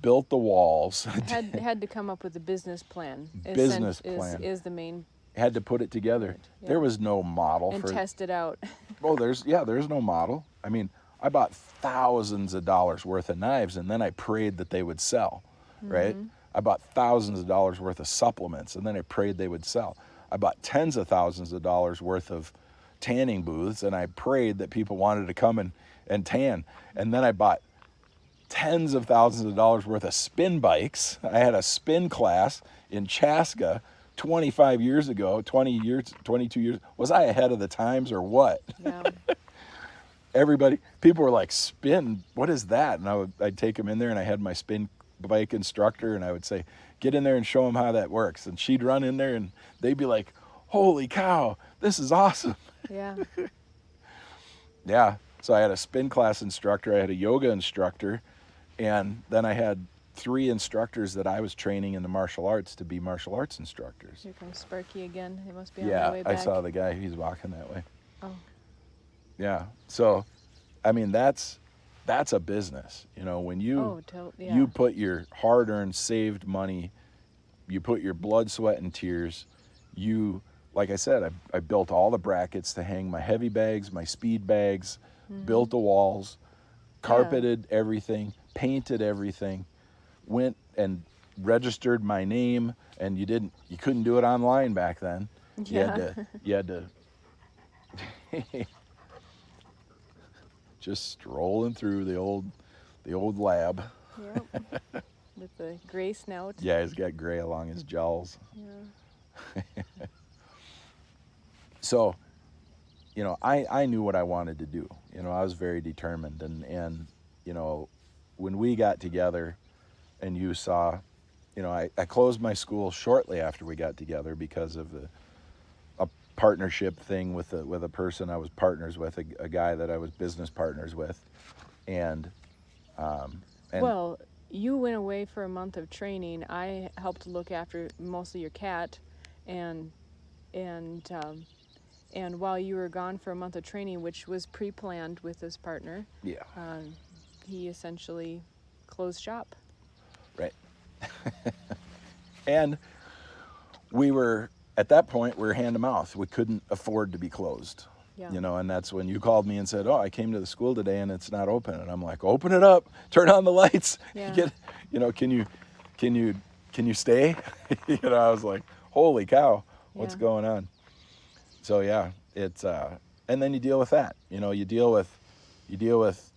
built the walls. had to come up with a business plan. Business plan is the main. Had to put it together. Yeah. There was no model and test it out. There's no model. I mean, I bought thousands of dollars worth of knives, and then I prayed that they would sell, right? Mm-hmm. I bought thousands of dollars worth of supplements, and then I prayed they would sell. I bought tens of thousands of dollars worth of tanning booths, and I prayed that people wanted to come and tan. And then I bought tens of thousands of dollars worth of spin bikes. I had a spin class in Chaska 25 years ago, 22 years. Was I ahead of the times or what? Yeah. People were like, spin, what is that? And I'd take them in there, and I had my spin bike instructor, and I would say, get in there and show them how that works. And she'd run in there, and they'd be like, holy cow, this is awesome. Yeah. Yeah. So I had a spin class instructor, I had a yoga instructor, and then I had 3 instructors that I was training in the martial arts to be martial arts instructors. Here comes Sparky again. He must be on the way back. Yeah, I saw the guy. He's walking that way. Oh. Yeah. So, I mean, that's a business. When you you put your hard-earned, saved money, you put your blood, sweat, and tears, like I said, I built all the brackets to hang my heavy bags, my speed bags, mm-hmm. built the walls, carpeted everything, painted everything, went and registered my name, and you couldn't do it online back then. Yeah. You had to just strolling through the old lab. Yep. With the gray snout. Yeah, he's got gray along his jowls. Yeah. So, I knew what I wanted to do. I was very determined, and when we got together, and you saw, I closed my school shortly after we got together because of a partnership thing with a person I was partners with, a guy that I was business partners with, and well, you went away for a month of training. I helped look after mostly your cat, and while you were gone for a month of training, which was pre-planned with this partner, he essentially closed shop. Right. And at that point, we were hand to mouth. We couldn't afford to be closed. Yeah. And that's when you called me and said, I came to the school today and it's not open. And I'm like, open it up, turn on the lights. Yeah. Can you stay? I was like, holy cow, what's going on? So it's, and then you deal with that. You deal with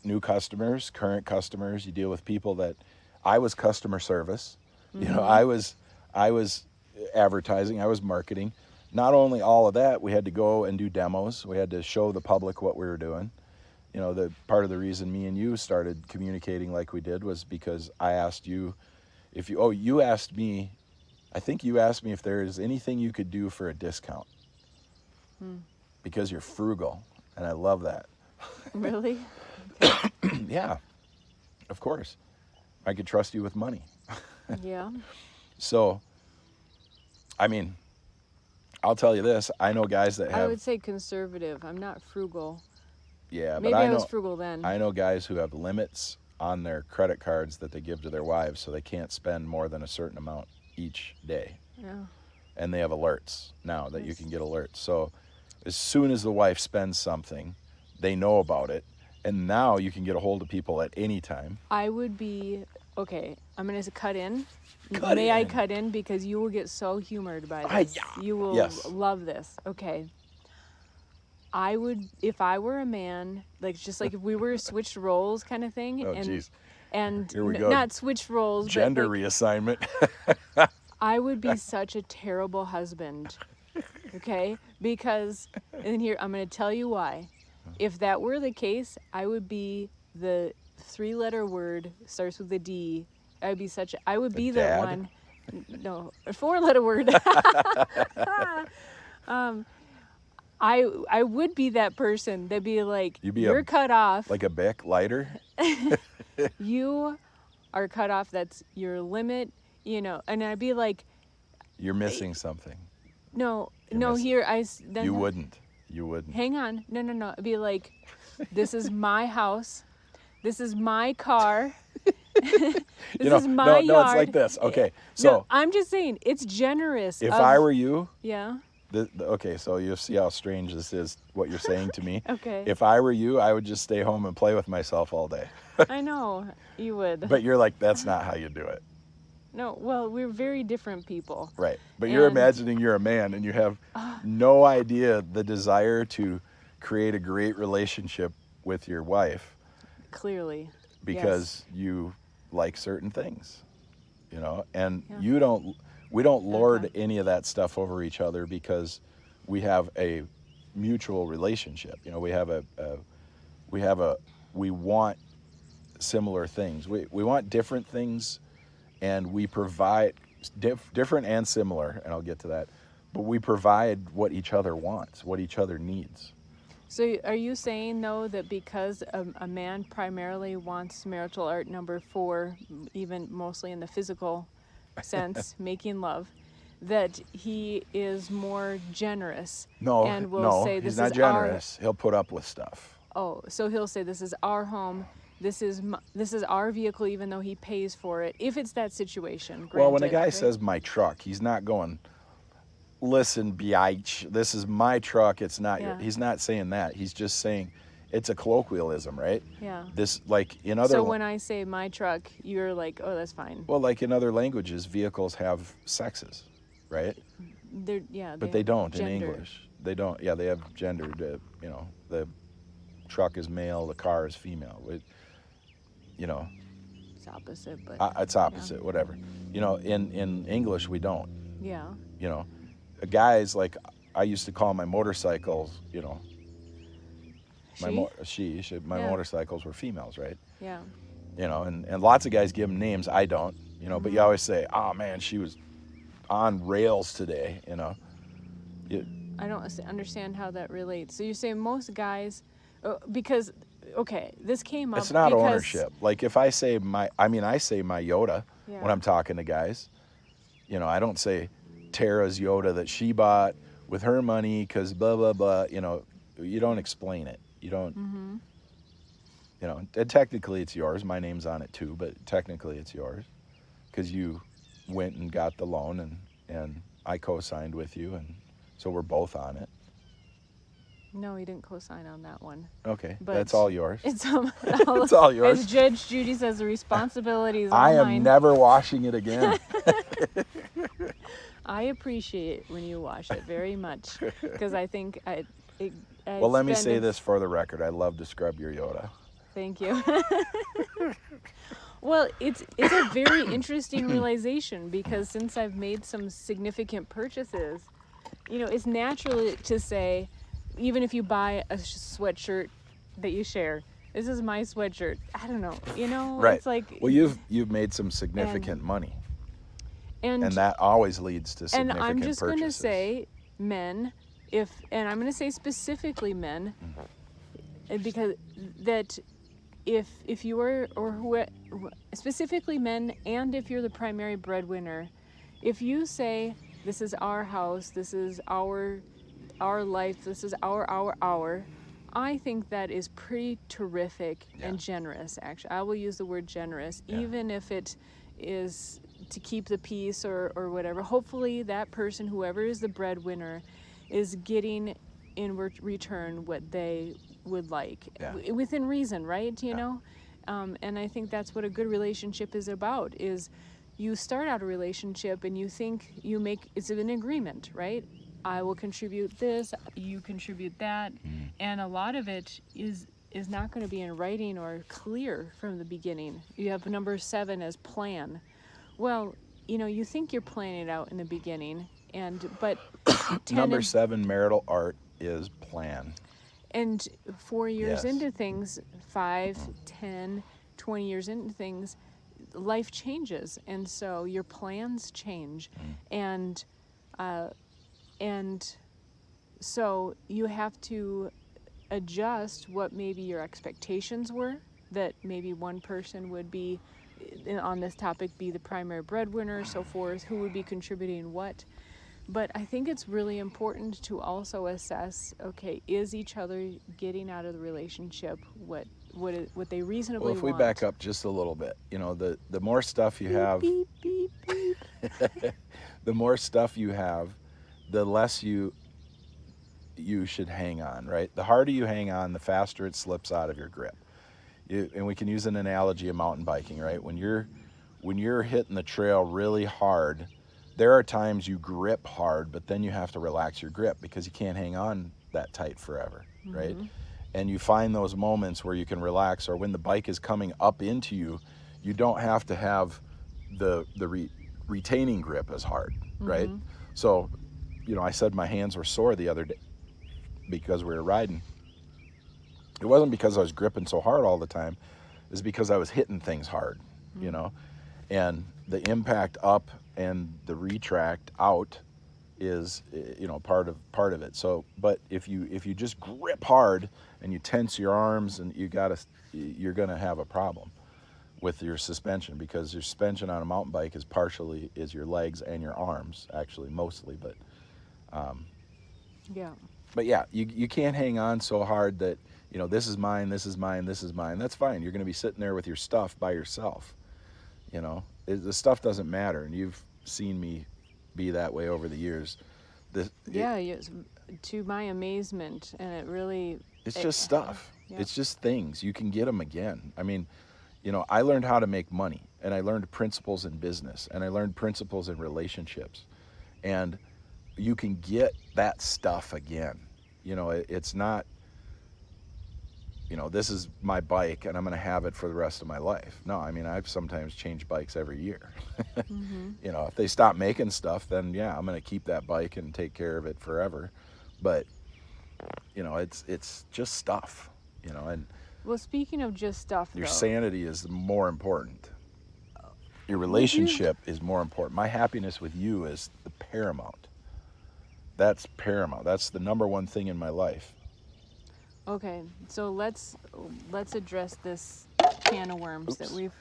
new customers, current customers. You deal with people that I was customer service. Mm-hmm. I was advertising. I was marketing. Not only all of that, we had to go and do demos. We had to show the public what we were doing. The part of the reason me and you started communicating like we did was because I asked you if you asked me, I think you asked me if there is anything you could do for a discount. Because you're frugal, and I love that. Really? Okay. Yeah, of course. I could trust you with money. Yeah. So, I mean, I'll tell you this. I know guys that have... I would say conservative. I'm not frugal. Yeah, Maybe but I was frugal then. I know guys who have limits on their credit cards that they give to their wives, so they can't spend more than a certain amount each day. Yeah. And they have alerts now that you can get alerts. So as soon as the wife spends something, they know about it. And now you can get a hold of people at any time. I would be... Okay, I'm going to cut in. Cut May in. I cut in? Because you will get so humored by this. You will love this. Okay. I would, if I were a man, like just like if we were switched roles kind of thing. Oh, jeez. And Here we go. not switched roles. Gender but like, reassignment. I would be such a terrible husband. Okay? Because, and here, I'm going to tell you why. If that were the case, I would be the 3-letter word, starts with a D. I would be the one. No, a 4-letter word. I would be that person that'd be like, you're cut off. Like a Bic lighter? You are cut off. That's your limit, you know. And I'd be like, you're missing something. No, missing. here, You wouldn't. You wouldn't. Hang on. No. It'd be like, this is my house. This is my car. This is my yard. No, it's like this. Okay, so. No, I'm just saying, it's generous. If I were you. Yeah. Okay, so you see how strange this is, what you're saying to me. Okay. If I were you, I would just stay home and play with myself all day. I know, you would. But you're like, that's not how you do it. No, well, we're very different people. Right. But you're imagining you're a man and you have no idea the desire to create a great relationship with your wife. Clearly. Because you like certain things, you know, and we don't lord any of that stuff over each other because we have a mutual relationship. You know, we want similar things. We want different things, and we provide different and similar, and I'll get to that, but we provide what each other wants, what each other needs. So are you saying, though, that because a man primarily wants marital art number 4, even mostly in the physical sense, making love, that he is more generous? No, and will say, this he's not generous. He'll put up with stuff. Oh, so he'll say, this is our home. This is our vehicle, even though he pays for it. If it's that situation, granted, well, when a guy says my truck, he's not going, listen, biatch, this is my truck, it's not your. He's not saying that. He's just saying it's a colloquialism, right? Yeah. This, like in other. So when I say my truck, you're like, oh, that's fine. Well, like in other languages, vehicles have sexes, right? But they don't gender. in English. They don't. Yeah, they have gender. You know, the truck is male, the car is female. You know. It's opposite, but. It's opposite, whatever. You know, in English we don't. Yeah. You know. Guys, like I used to call my motorcycles, you know, my motorcycles were females, right? Yeah. You know, and lots of guys give them names. I don't, you know, but you always say, oh man, she was on rails today, you know. I don't understand how that relates. So you say most guys, because, okay, this came up. It's not ownership. Like if I say I say my Yoda when I'm talking to guys, you know, I don't say Tara's Yoda that she bought with her money because blah, blah, blah. You know, you don't explain it. You don't, you know, and technically it's yours. My name's on it too, but technically it's yours because you went and got the loan and I co-signed with you. And so we're both on it. No, he didn't co-sign on that one. Okay, but that's all yours. It's it's all yours. As Judge Judy says, the responsibility is all I am mine. never washing it again. I appreciate when you wash it very much because I think well, let me say this for the record. I love to scrub your Yoda. Thank you. Well, it's a very interesting realization because since I've made some significant purchases, you know, it's natural to say, even if you buy a sweatshirt that you share, this is my sweatshirt. I don't know, you know, right. It's like, well, you've made some significant money. And that always leads to And significant I'm just going to purchases. say, men, and I'm going to say specifically men, because that if you are, or who, specifically men, and if you're the primary breadwinner, if you say, this is our house, this is our life, this is our, I think that is pretty terrific and generous, actually. I will use the word generous, even if it is to keep the peace or whatever. Hopefully that person, whoever is the breadwinner, is getting in return what they would like, within reason, right? You know? And I think that's what a good relationship is about, is you start out a relationship and you think it's an agreement, right? I will contribute this, you contribute that, and a lot of it is not going to be in writing or clear from the beginning. You have number 7 as plan. Well, you think you're planning it out in the beginning, but number 7 marital art is plan. And 4 years into things, 5, 10, 20 years into things, life changes, and so your plans change, and so you have to adjust what maybe your expectations were, that maybe one person would be, on this topic, be the primary breadwinner, so forth, who would be contributing what. But I think it's really important to also assess, okay, is each other getting out of the relationship what they reasonably want? Well, if we back up just a little bit, the more stuff you have, beep, beep, beep. the more stuff you have, the less you should hang on, right? The harder you hang on, the faster it slips out of your grip. And we can use an analogy of mountain biking, right? When you're hitting the trail really hard, there are times you grip hard, but then you have to relax your grip because you can't hang on that tight forever, right? And you find those moments where you can relax, or when the bike is coming up into you, you don't have to have the retaining grip as hard, right? So, I said my hands were sore the other day because we were riding. It wasn't because I was gripping so hard all the time. It was because I was hitting things hard, and the impact up and the retract out is, part of it. So, but if you just grip hard and you tense your arms, and you're gonna have a problem with your suspension, because your suspension on a mountain bike is your legs and your arms, actually, mostly, but But you can't hang on so hard that, this is mine, this is mine, this is mine. That's fine. You're going to be sitting there with your stuff by yourself. The stuff doesn't matter, and you've seen me be that way over the years. To my amazement, and it really... It's just stuff. It's just things. You can get them again. I mean, I learned how to make money, and I learned principles in business, and I learned principles in relationships. And you can get that stuff again. It's not, this is my bike and I'm going to have it for the rest of my life. No, I mean, I've sometimes changed bikes every year. If they stop making stuff, then I'm going to keep that bike and take care of it forever. But, it's just stuff, and... Well, speaking of just stuff, your sanity is more important. Your relationship is more important. My happiness with you is the paramount. That's paramount. That's the number one thing in my life. Okay, so let's address this can of worms that we've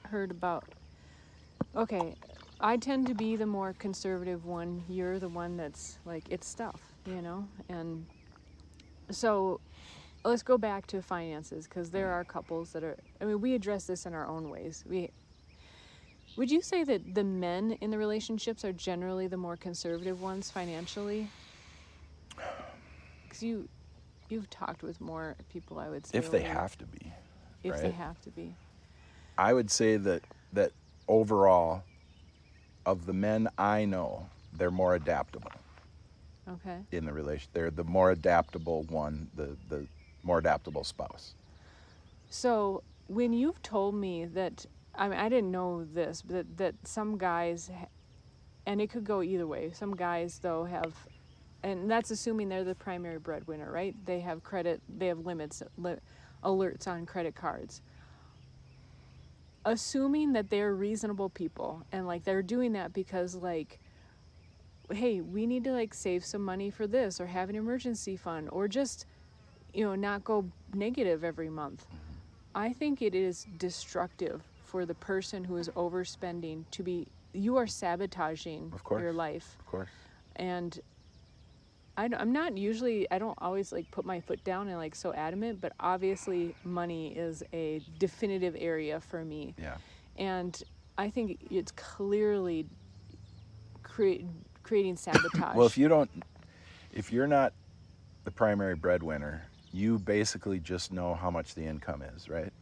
heard about. Okay, I tend to be the more conservative one. You're the one that's like, it's stuff, and so let's go back to finances, because there are couples that are, we address this in our own ways. Would you say that the men in the relationships are generally the more conservative ones financially? Because you've talked with more people, I would say. If they have to be. If they have to be. I would say that overall, of the men I know, they're more adaptable. Okay. In the relation, they're the more adaptable one, the more adaptable spouse. So when you've told me that, I didn't know this, but that some guys, and it could go either way, some guys though have, and that's assuming they're the primary breadwinner, right? They have credit, they have limits, alerts on credit cards. assuming that they're reasonable people and like they're doing that because like, hey, we need to like save some money for this or have an emergency fund or just, not go negative every month. I think it is destructive for the person who is overspending to be, you are sabotaging your life. Of course. And I'm not usually, I don't always like put my foot down and like so adamant, but obviously money is a definitive area for me. Yeah. And I think it's clearly creating sabotage. Well, if you're not the primary breadwinner, you basically just know how much the income is, right?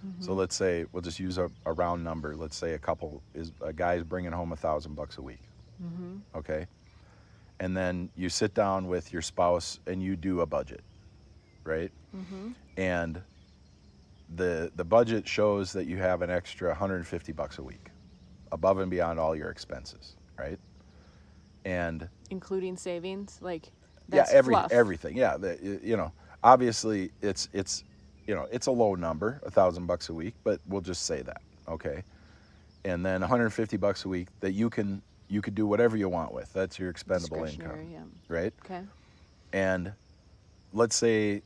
Mm-hmm. So let's say, we'll just use a round number. Let's say a guy is bringing home $1,000 a week. Mm-hmm. Okay. And then you sit down with your spouse and you do a budget, right? Mm-hmm. And the budget shows that you have an extra $150 a week above and beyond all your expenses, right? And including savings, like that's everything. Yeah, obviously it's a low number, $1,000 a week, but we'll just say that, okay? And then $150 a week that you could do whatever you want with. That's your expendable income, right? Okay. And let's say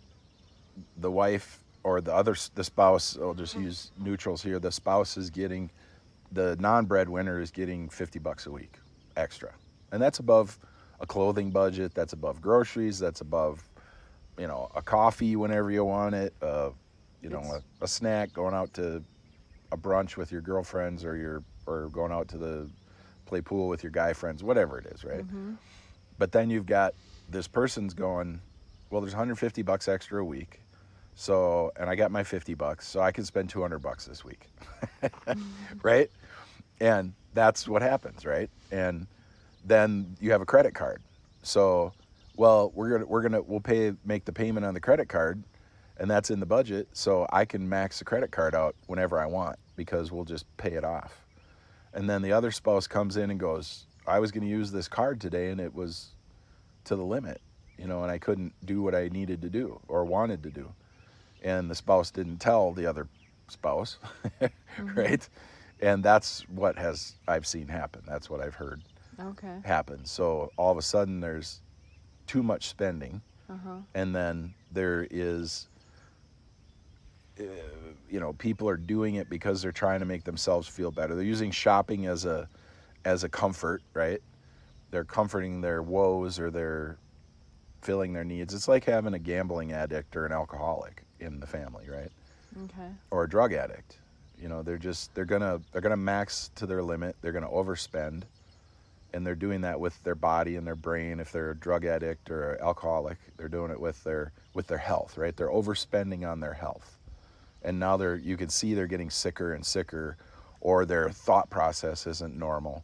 the wife or the spouse, I'll just use neutrals here, the spouse is getting, the non-breadwinner is getting $50 a week extra. And that's above a clothing budget, that's above groceries, that's above, a coffee whenever you want it, a snack, going out to a brunch with your girlfriends or going out to play pool with your guy friends, whatever it is, right? Mm-hmm. But then you've got this person's going, well, there's $150 extra a week. So, and I got my $50, so I can spend $200 this week, right? And that's what happens, right? And then you have a credit card. So, well, we'll make the payment on the credit card, and that's in the budget. So I can max the credit card out whenever I want because we'll just pay it off. And then the other spouse comes in and goes, I was going to use this card today, and it was to the limit, and I couldn't do what I needed to do or wanted to do. And the spouse didn't tell the other spouse, mm-hmm. right? And that's what I've seen happen. That's what I've heard happen. So all of a sudden there's too much spending, and then there is, people are doing it because they're trying to make themselves feel better. They're using shopping as a comfort, right? They're comforting their woes or they're filling their needs. It's like having a gambling addict or an alcoholic in the family, right? Okay. Or a drug addict. They're gonna max to their limit. They're gonna overspend, and they're doing that with their body and their brain. If they're a drug addict or an alcoholic, they're doing it with their health, right? They're overspending on their health, and now you can see they're getting sicker and sicker, or their thought process isn't normal.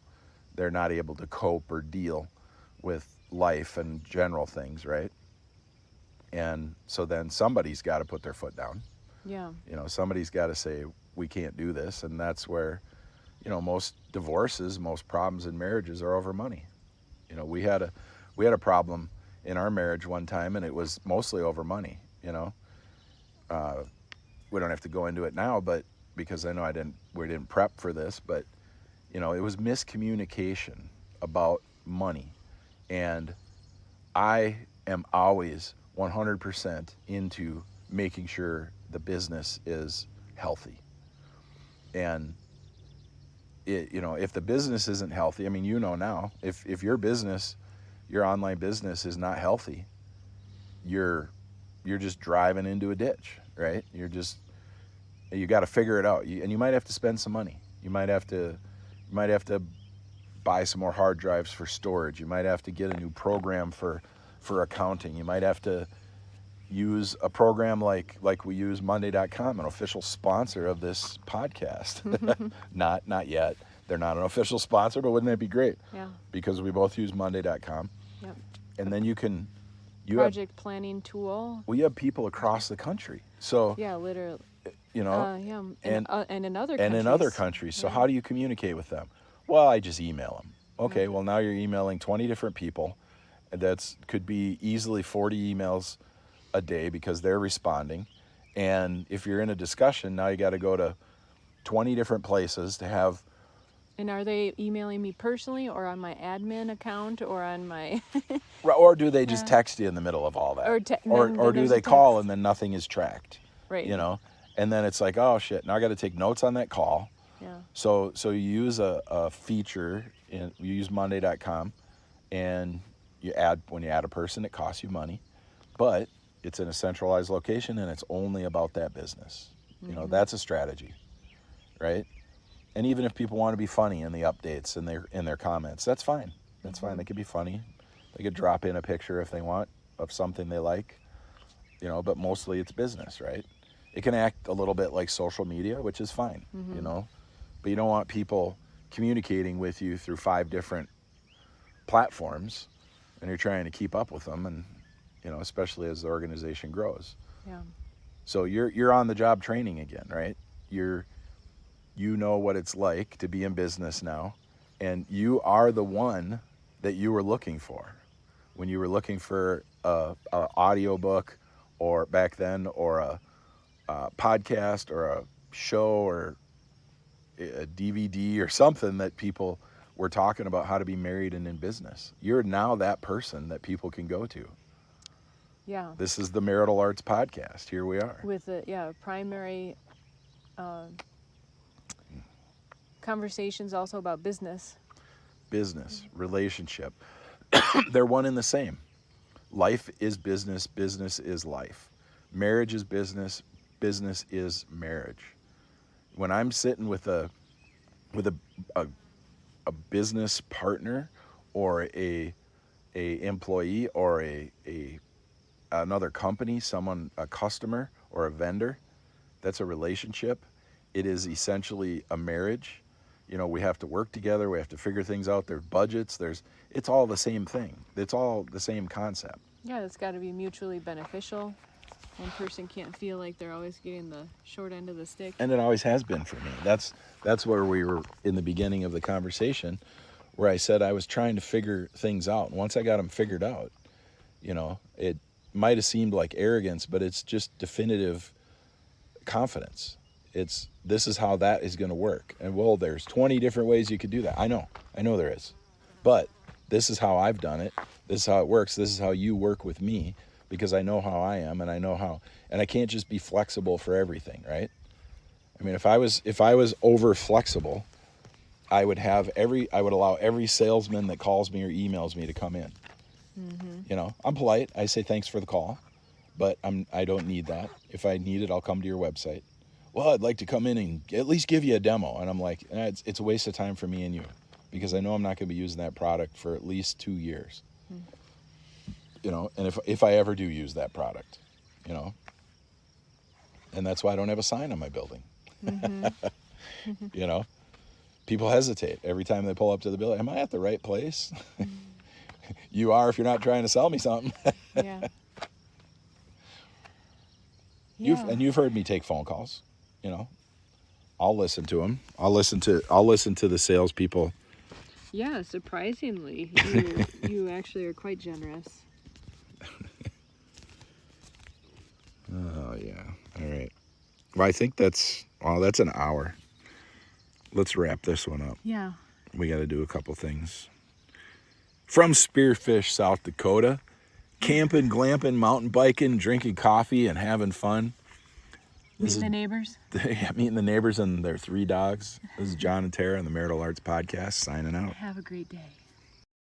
They're not able to cope or deal with life and general things, right? And so then somebody's got to put their foot down. Yeah. Somebody's got to say, we can't do this. And that's where, most divorces, most problems in marriages are over money. We had a problem in our marriage one time, and it was mostly over money. We don't have to go into it now, but because I know we didn't prep for this, but it was miscommunication about money. And I am always 100% into making sure the business is healthy. And if the business isn't healthy, now, if your business, your online business is not healthy, you're just driving into a ditch, right? You got to figure it out. And you might have to spend some money. You might have to buy some more hard drives for storage. You might have to get a new program for accounting. You might have to use a program like we use Monday.com, an official sponsor of this podcast. Not yet. They're not an official sponsor, but wouldn't that be great? Yeah. Because we both use Monday.com. Yep. And then you project planning tool. We have people across the country. So yeah, literally. Yeah. And in other countries. And in other countries. So how do you communicate with them? Well, I just email them. Okay, well now you're emailing 20 different people. That could be easily 40 emails a day because they're responding. And if you're in a discussion, now you got to go to 20 different places to have. And are they emailing me personally or on my admin account or on my... Or do they just text you in the middle of all that? Or do they call and then nothing is tracked? Right. You know? And then it's like, oh shit, now I got to take notes on that call. Yeah. So you use a feature, you use Monday.com, and when you add a person, it costs you money, but it's in a centralized location and it's only about that business. You know, that's a strategy, right? And even if people want to be funny in the updates and in their comments, that's fine. That's fine. They could be funny. They could drop in a picture if they want of something they like, you know, but mostly it's business, right? It can act a little bit like social media, which is fine, you know, but you don't want people communicating with you through 5 different platforms and you're trying to keep up with them, and, you know, especially as the organization grows. Yeah. So you're on the job training again, right? You know what it's like to be in business now, and you are the one that you were looking for when you were looking for a audio book, or back then, or a podcast, or a show, or a DVD, or something that people were talking about how to be married and in business. You're now that person that people can go to. Yeah. This is the Marital Arts Podcast. Here we are. With a primary conversations also about business. Business, relationship. They're one and the same. Life is business, business is life. Marriage is business, business is marriage. When I'm sitting with a business partner, or a employee, or another company, a customer or a vendor, that's a relationship. It is essentially a marriage. You know, we have to work together. We have to figure things out. There's budgets. It's all the same thing. It's all the same concept. Yeah, it's got to be mutually beneficial. One person can't feel like they're always getting the short end of the stick. And it always has been for me. That's where we were in the beginning of the conversation, where I said I was trying to figure things out. And once I got them figured out, you know, it might have seemed like arrogance, but it's just definitive confidence. This is how that is going to work. And well, there's 20 different ways you could do that. I know there is. But this is how I've done it. This is how it works. This is how you work with me, because I know how I am, and I know how, and I can't just be flexible for everything, right? I mean, if I was over flexible, I would allow every salesman that calls me or emails me to come in. You know, I'm polite. I say thanks for the call, but I don't need that. If I need it, I'll come to your website. Well, I'd like to come in and at least give you a demo. And I'm like, it's a waste of time for me and you, because I know I'm not going to be using that product for at least 2 years. You know, and if I ever do use that product, you know, and that's why I don't have a sign on my building. You know, people hesitate every time they pull up to the building. Am I at the right place? You are, if you're not trying to sell me something. Yeah. You've heard me take phone calls. You know, I'll listen to them. I'll listen to the salespeople. Yeah, surprisingly, you actually are quite generous. Oh yeah. All right. Well, I think that's an hour. Let's wrap this one up. Yeah. We got to do a couple things. From Spearfish, South Dakota, camping, glamping, mountain biking, drinking coffee, and having fun. Meeting the neighbors. Yeah, meeting the neighbors and their 3 dogs. This is Jon and Tara on the Marital Arts Podcast, signing out. Have a great day.